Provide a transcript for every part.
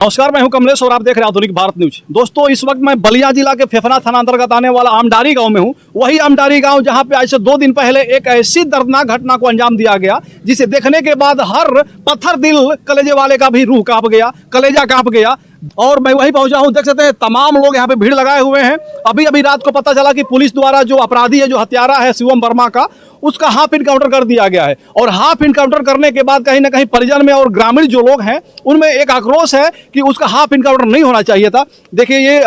नमस्कार, मैं हूं कमलेश और आप देख रहे हैं आधुनिक भारत न्यूज। दोस्तों, इस वक्त मैं बलिया जिला के फेफना थाना अंतर्गत आने वाला आमडारी गांव में हूं। वही आमडारी गांव जहां पे आज से 2 दिन पहले एक ऐसी दर्दनाक घटना को अंजाम दिया गया जिसे देखने के बाद हर पत्थर दिल कलेजे वाले का भी रूह कांप गया, कलेजा कांप गया। और मैं वही पहुंचा हूं, देख सकते हैं तमाम लोग यहाँ पे भीड़ लगाए हुए हैं। अभी रात को पता चला कि पुलिस द्वारा जो अपराधी है, जो हत्यारा है शिवम वर्मा का, उसका हाफ इनकाउंटर कर दिया गया है। और हाफ इनकाउंटर करने के बाद कहीं ना कहीं परिजन में और ग्रामीण जो लोग हैं उनमें एक आक्रोश है कि उसका हाफ इनकाउंटर नहीं होना चाहिए था। देखिए, ये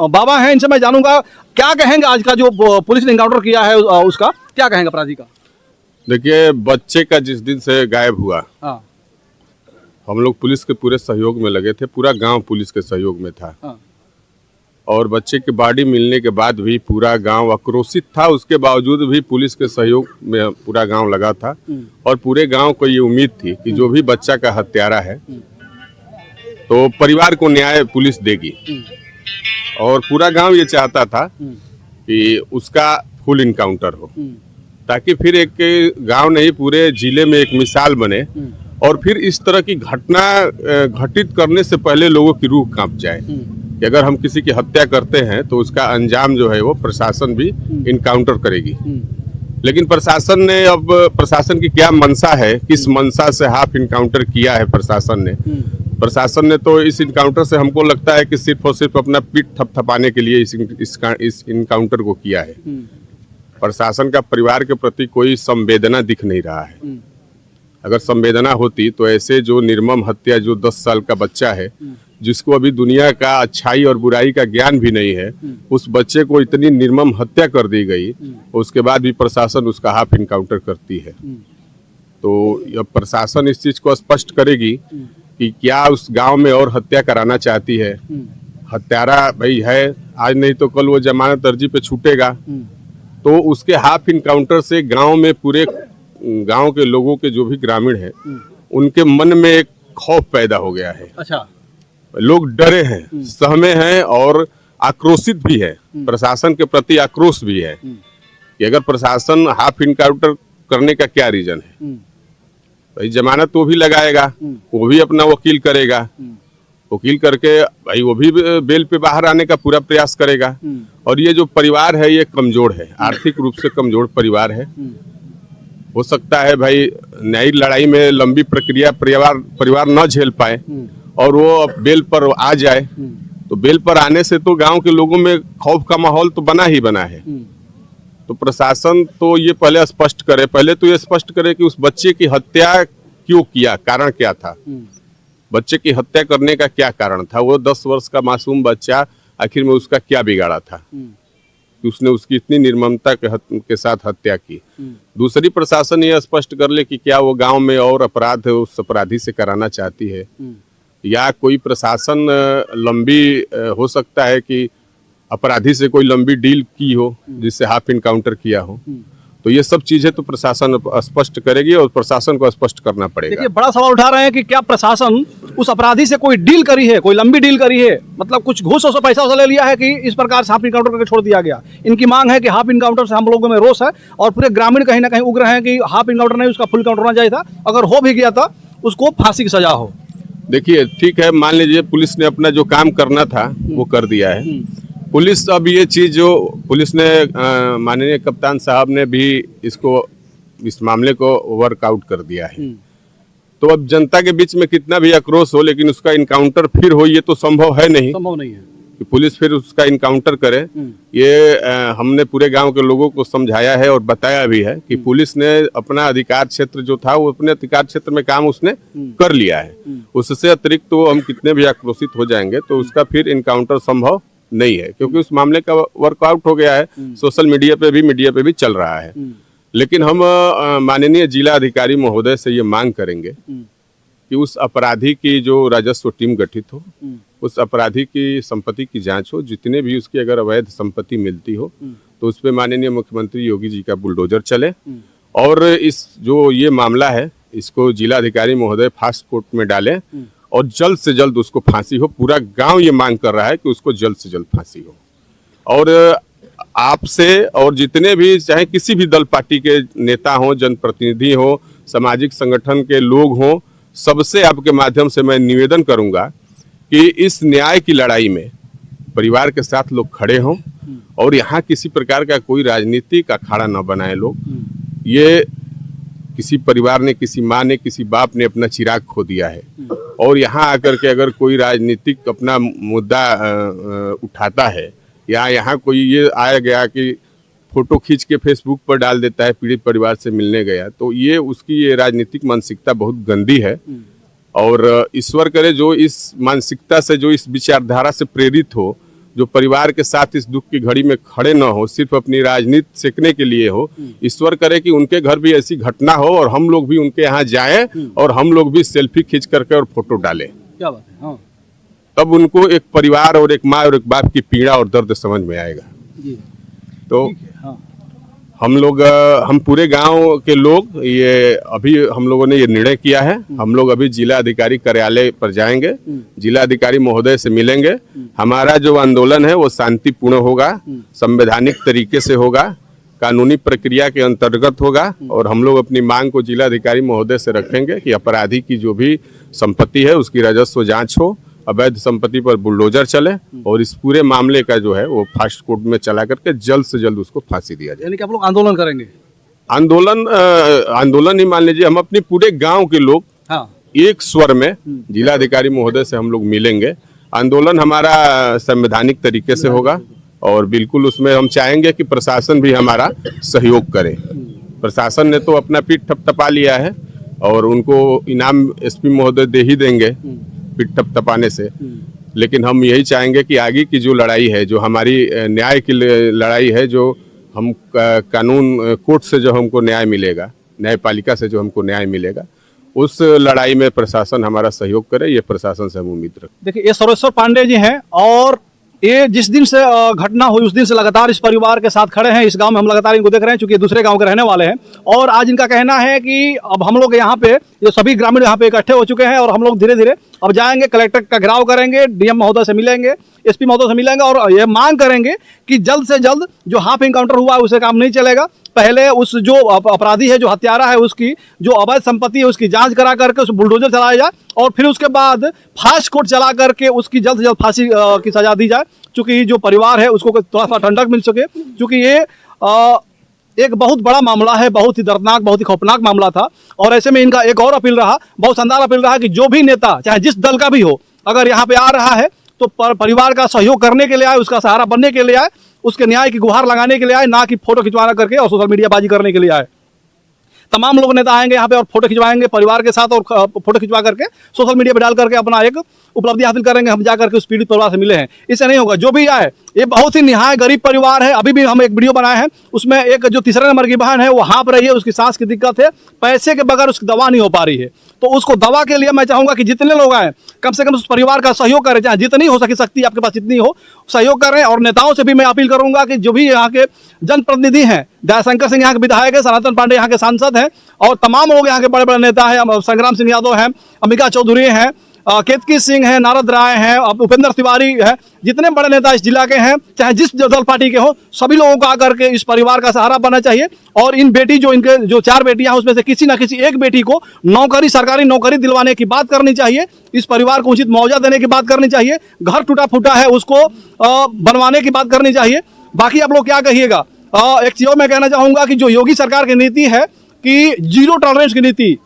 बाबा हैं, इनसे मैं जानूंगा क्या कहेंगे आज का जो पुलिस ने इनकाउंटर किया है उसका क्या कहेंगे अपराधी का। देखिए, बच्चे का जिस दिन से गायब हुआ, हाँ। हम लोग पुलिस के पूरे सहयोग में लगे थे, पूरा गांव पुलिस के सहयोग में था। हाँ। और बच्चे की बॉडी मिलने के बाद भी पूरा गांव आक्रोशित था। उसके बावजूद भी पुलिस के सहयोग में पूरा गांव लगा था और पूरे गांव को ये उम्मीद थी कि जो भी बच्चा का हत्यारा है तो परिवार को न्याय पुलिस देगी। और पूरा गांव ये चाहता था कि उसका फुल इनकाउंटर हो, ताकि फिर एक गांव नहीं पूरे जिले में एक मिसाल बने और फिर इस तरह की घटना घटित करने से पहले लोगों की रूह कांप जाए कि अगर हम किसी की हत्या करते हैं तो उसका अंजाम जो है वो प्रशासन भी इनकाउंटर करेगी। लेकिन प्रशासन की क्या मंशा है, किस मंशा से हाफ इनकाउंटर किया है प्रशासन ने तो इस इनकाउंटर से हमको लगता है कि सिर्फ और सिर्फ अपना पीठ थपथपाने के लिए इस इनकाउंटर को किया है। प्रशासन का परिवार के प्रति कोई संवेदना दिख नहीं रहा है। अगर संवेदना होती तो ऐसे जो निर्मम हत्या, जो 10 साल का बच्चा है जिसको अभी दुनिया का अच्छाई और बुराई का ज्ञान भी नहीं है, उस बच्चे को इतनी निर्मम हत्या कर दी गई, उसके बाद भी प्रशासन उसका हाफ इनकाउंटर करती है। तो अब प्रशासन इस चीज को स्पष्ट करेगी कि क्या उस गांव में और हत्या कराना चाहती है। हत्यारा भाई है, आज नहीं तो कल वो जमानत अर्जी पे छूटेगा, तो उसके हाफ इनकाउंटर से गांव में पूरे गांव के लोगों के जो भी ग्रामीण हैं उनके मन में एक खौफ पैदा हो गया है। अच्छा, लोग डरे हैं, सहमे हैं और आक्रोशित भी है। प्रशासन के प्रति आक्रोश भी है कि अगर प्रशासन हाफ इनकाउंटर करने का क्या रीजन है। भाई जमानत वो भी लगाएगा, वो भी अपना वकील करेगा, वकील करके भाई वो भी बेल पे बाहर आने का पूरा प्रयास करेगा। और ये जो परिवार है ये कमजोर है, आर्थिक रूप से कमजोर परिवार है। हो सकता है भाई न्यायिक लड़ाई में लंबी प्रक्रिया परिवार न झेल पाए और वो बेल पर आ जाए, तो बेल पर आने से तो गांव के लोगों में खौफ का माहौल तो बना ही बना है। तो प्रशासन तो ये पहले स्पष्ट करे कि उस बच्चे की हत्या क्यों किया, कारण क्या था, बच्चे की हत्या करने का क्या कारण था। वो 10 वर्ष का मासूम बच्चा, आखिर में उसका क्या बिगाड़ा था कि उसने उसकी इतनी निर्ममता के साथ हत्या की। दूसरी, प्रशासन ये स्पष्ट कर ले कि क्या वो गांव में और अपराध उस अपराधी से कराना चाहती है, या कोई प्रशासन लंबी हो सकता है कि अपराधी से कोई लंबी डील की हो जिससे हाफ इनकाउंटर किया हो। तो ये सब चीजें तो प्रशासन स्पष्ट करेगी और प्रशासन को स्पष्ट करना पड़ेगा। देखिए, बड़ा सवाल उठा रहे हैं कि क्या प्रशासन उस अपराधी से कोई डील करी है, कोई लंबी डील करी है, मतलब कुछ घूस और पैसा ले लिया है कि इस प्रकार से हाफ इनकाउंटर करके छोड़ दिया गया। इनकी मांग है कि हाफ इनकाउंटर से हम लोगों में रोष है और पूरे ग्रामीण कहीं ना कहीं उग्र हैं कि हाफ इनकाउंटर नहीं, उसका फुल इनकाउंटर होना चाहिए था। अगर हो भी गया था उसको फांसी की सजा हो। देखिए, ठीक है, मान लीजिए पुलिस ने अपना जो काम करना था वो कर दिया है। पुलिस अब ये चीज जो पुलिस ने माननीय कप्तान साहब ने भी इस मामले को वर्कआउट कर दिया है। तो अब जनता के बीच में कितना भी आक्रोश हो, लेकिन उसका इनकाउंटर फिर हो ये तो संभव नहीं है कि पुलिस फिर उसका इनकाउंटर करे। ये हमने पूरे गांव के लोगों को समझाया है और बताया भी है कि पुलिस ने अपना अधिकार क्षेत्र जो था वो अपने अधिकार क्षेत्र में काम उसने कर लिया है। उससे अतिरिक्त तो हम कितने भी आक्रोशित हो जाएंगे तो उसका फिर इनकाउंटर संभव नहीं है, क्योंकि उस मामले का वर्कआउट हो गया है, सोशल मीडिया पे भी चल रहा है। लेकिन हम माननीय जिला अधिकारी महोदय से ये मांग करेंगे कि उस अपराधी की जो राजस्व टीम गठित हो, उस अपराधी की संपत्ति की जांच हो, जितने भी उसकी अगर अवैध संपत्ति मिलती हो तो उस पे माननीय मुख्यमंत्री योगी जी का बुलडोजर चले और इस जो ये मामला है इसको जिला अधिकारी महोदय फास्ट कोर्ट में डालें और जल्द से जल्द उसको फांसी हो। पूरा गांव ये मांग कर रहा है कि उसको जल्द से जल्द फांसी हो। और आपसे और जितने भी चाहे किसी भी दल पार्टी के नेता हों, जनप्रतिनिधि हो, सामाजिक संगठन के लोग हों, सबसे आपके माध्यम से मैं निवेदन करूंगा कि इस न्याय की लड़ाई में परिवार के साथ लोग खड़े हों और यहाँ किसी प्रकार का कोई राजनीतिक अखाड़ा न बनाए लोग। ये किसी परिवार ने, किसी माँ ने, किसी बाप ने अपना चिराग खो दिया है और यहाँ आकर के अगर कोई राजनीतिक अपना मुद्दा उठाता है या यहाँ कोई ये आया गया कि फोटो खींच के फेसबुक पर डाल देता है पीड़ित परिवार से मिलने गया, तो ये उसकी ये राजनीतिक मानसिकता बहुत गंदी है। और ईश्वर करे जो इस मानसिकता से, जो इस विचारधारा से प्रेरित हो, जो परिवार के साथ इस दुख की घड़ी में खड़े न हो, सिर्फ अपनी राजनीति सेकने के लिए हो, ईश्वर करे कि उनके घर भी ऐसी घटना हो और हम लोग भी उनके यहाँ जाएं और हम लोग भी सेल्फी खींच करके और फोटो डालें। क्या बात है। हाँ। तब उनको एक परिवार और एक माँ और एक बाप की पीड़ा और दर्द समझ में आएगा। जी। तो हाँ। हम पूरे गांव के लोग ये अभी हम लोगों ने ये निर्णय किया है। हम लोग अभी जिला अधिकारी कार्यालय पर जाएंगे, जिला अधिकारी महोदय से मिलेंगे। हमारा जो आंदोलन है वो शांतिपूर्ण होगा, संवैधानिक तरीके से होगा, कानूनी प्रक्रिया के अंतर्गत होगा और हम लोग अपनी मांग को जिला अधिकारी महोदय से रखेंगे कि अपराधी की जो भी संपत्ति है उसकी राजस्व जांच हो, अवैध संपत्ति पर बुलडोजर चले और इस पूरे मामले का जो है वो फास्ट कोर्ट में चला करके जल्द से जल्द उसको फांसी दिया जाए। यानी कि आप लोग आंदोलन करेंगे? आंदोलन ही मान लीजिए, हम अपने पूरे गांव के लोग हाँ। एक स्वर में जिलाधिकारी महोदय से हम लोग मिलेंगे। आंदोलन हमारा संवैधानिक तरीके से होगा और बिल्कुल उसमें हम चाहेंगे कि प्रशासन भी हमारा सहयोग करे। प्रशासन ने तो अपना पीठ थपथपा लिया है और उनको इनाम एसपी महोदय दे ही देंगे पीठ थपथपाने से, लेकिन हम यही चाहेंगे कि आगे की जो लड़ाई है, जो हमारी न्याय की लड़ाई है, जो हम कानून कोर्ट से जो हमको न्याय मिलेगा, न्यायपालिका से जो हमको न्याय मिलेगा, उस लड़ाई में प्रशासन हमारा सहयोग करे। ये प्रशासन से हम उम्मीद रखते हैं। देखिए, ये सर्वेश्वर पांडे जी हैं और ये जिस दिन से घटना हुई उस दिन से लगातार इस परिवार के साथ खड़े हैं। इस गांव में हम लगातार इनको देख रहे हैं, चूंकि दूसरे गांव के रहने वाले हैं और आज इनका कहना है कि अब हम लोग यहाँ पे, ये सभी ग्रामीण यहाँ पे इकट्ठे हो चुके हैं और हम लोग धीरे धीरे अब जाएंगे, कलेक्टर का घेराव करेंगे, डीएम महोदय से मिलेंगे, एसपी महोदय से मिलेंगे और ये मांग करेंगे कि जल्द से जल्द जो हाफ इनकाउंटर हुआ है उसे काम नहीं चलेगा। पहले उस जो अपराधी है, जो हत्यारा है, उसकी जो अवैध संपत्ति है उसकी जांच करा करके उस बुलडोजर चलाया जाए और फिर उसके बाद फास्ट कोर्ट चला करके उसकी जल्द से जल्द फांसी की सजा दी जाए, क्योंकि जो परिवार है उसको थोड़ा सा ठंडक मिल सके। क्योंकि ये एक बहुत बड़ा मामला है, बहुत ही दर्दनाक, बहुत ही खौफनाक मामला था और ऐसे में इनका एक और अपील रहा, बहुत शानदार अपील रहा कि जो भी नेता चाहे जिस दल का भी हो, अगर यहाँ पे आ रहा है तो परिवार का सहयोग करने के लिए आए, उसका सहारा बनने के लिए आए, उसके न्याय की गुहार लगाने के लिए आए, ना कि फोटो खिंचवाना करके और सोशल मीडिया बाजी करने के लिए आए। तमाम लोग नेता आएंगे यहाँ पे और फोटो खिंचवाएंगे परिवार के साथ और फोटो खिंचवा करके सोशल मीडिया पे डाल करके अपना एक उपलब्धि हासिल करेंगे, हम जा करके उस पीड़ित परिवार से मिले हैं। इससे नहीं होगा, जो भी आए, ये बहुत ही निहायत गरीब परिवार है। अभी भी हम एक वीडियो बनाए हैं, उसमें एक जो तीसरे नंबर की बहन है वो हाँप रही है, उसकी सांस की दिक्कत है, पैसे के बगैर उसकी दवा नहीं हो पा रही है। तो उसको दवा के लिए मैं चाहूँगा कि जितने लोग आए कम से कम उस परिवार का सहयोग करें, चाहे जितनी हो सके शक्ति आपके पास जितनी हो सहयोग करें। और नेताओं से भी मैं अपील करूँगा कि जो भी यहाँ के जनप्रतिनिधि हैं, दयाशंकर सिंह यहाँ के विधायक है, सनातन पांडे यहाँ के सांसद हैं और तमाम लोग यहाँ के बड़े बड़े नेता हैं, संग्राम सिंह यादव हैं, अंबिका चौधरी हैं, केतकी सिंह हैं, नारद राय हैं, उपेंद्र तिवारी है, जितने बड़े नेता इस जिला के हैं, चाहे जिस दल पार्टी के हो, सभी लोगों को आकर के इस परिवार का सहारा बनना चाहिए। और इन बेटी जो इनके जो 4 बेटियां हैं उसमें से किसी ना किसी एक बेटी को नौकरी, सरकारी नौकरी दिलवाने की बात करनी चाहिए, इस परिवार को उचित मुआवजा देने की बात करनी चाहिए, घर टूटा फूटा है उसको बनवाने की बात करनी चाहिए। बाकी आप लोग क्या कहिएगा? एक चीज मैं कहना चाहूंगा कि जो योगी सरकार की नीति है कि जीरो टॉलरेंस की नीति,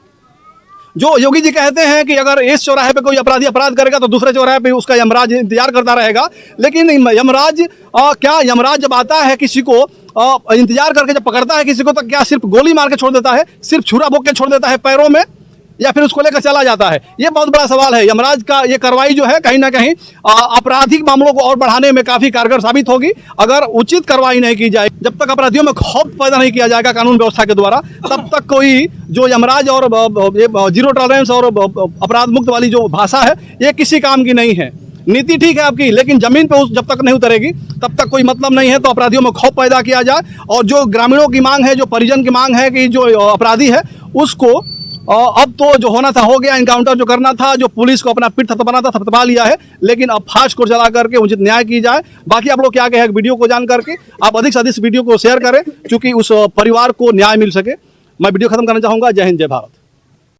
जो योगी जी कहते हैं कि अगर इस चौराहे पे कोई अपराधी अपराध करेगा तो दूसरे चौराहे पे उसका यमराज इंतजार करता रहेगा। लेकिन यमराज क्या यमराज जब आता है किसी को इंतजार करके जब पकड़ता है किसी को, तो क्या सिर्फ गोली मार के छोड़ देता है, सिर्फ छुरा भोग के छोड़ देता है पैरों में, या फिर उसको लेकर चला जाता है? ये बहुत बड़ा सवाल है। यमराज का ये कार्रवाई जो है कहीं ना कहीं आपराधिक मामलों को और बढ़ाने में काफी कारगर साबित होगी अगर उचित कार्रवाई नहीं की जाए। जब तक अपराधियों में खौफ पैदा नहीं किया जाएगा कानून व्यवस्था के द्वारा, तब तक कोई जो यमराज और जीरो टॉलरेंस और अपराध मुक्त वाली जो भाषा है ये किसी काम की नहीं है। नीति ठीक है आपकी, लेकिन जमीन पे जब तक नहीं उतरेगी तब तक कोई मतलब नहीं है। तो अपराधियों में खौफ पैदा किया जाए और जो ग्रामीणों की मांग है, जो परिजन की मांग है कि जो अपराधी है उसको अब तो जो होना था हो गया, इनकाउंटर जो करना था, जो पुलिस को अपना पीठ थपथपाना था थपथपा लिया है, लेकिन अब फास्ट कोर्ट चला करके उचित न्याय की जाए। बाकी आप लोग क्या कहे वीडियो को जान करके आप अधिक से अधिक वीडियो को शेयर करें, क्योंकि उस परिवार को न्याय मिल सके। मैं वीडियो खत्म करना चाहूँगा। जय हिंद, जय भारत।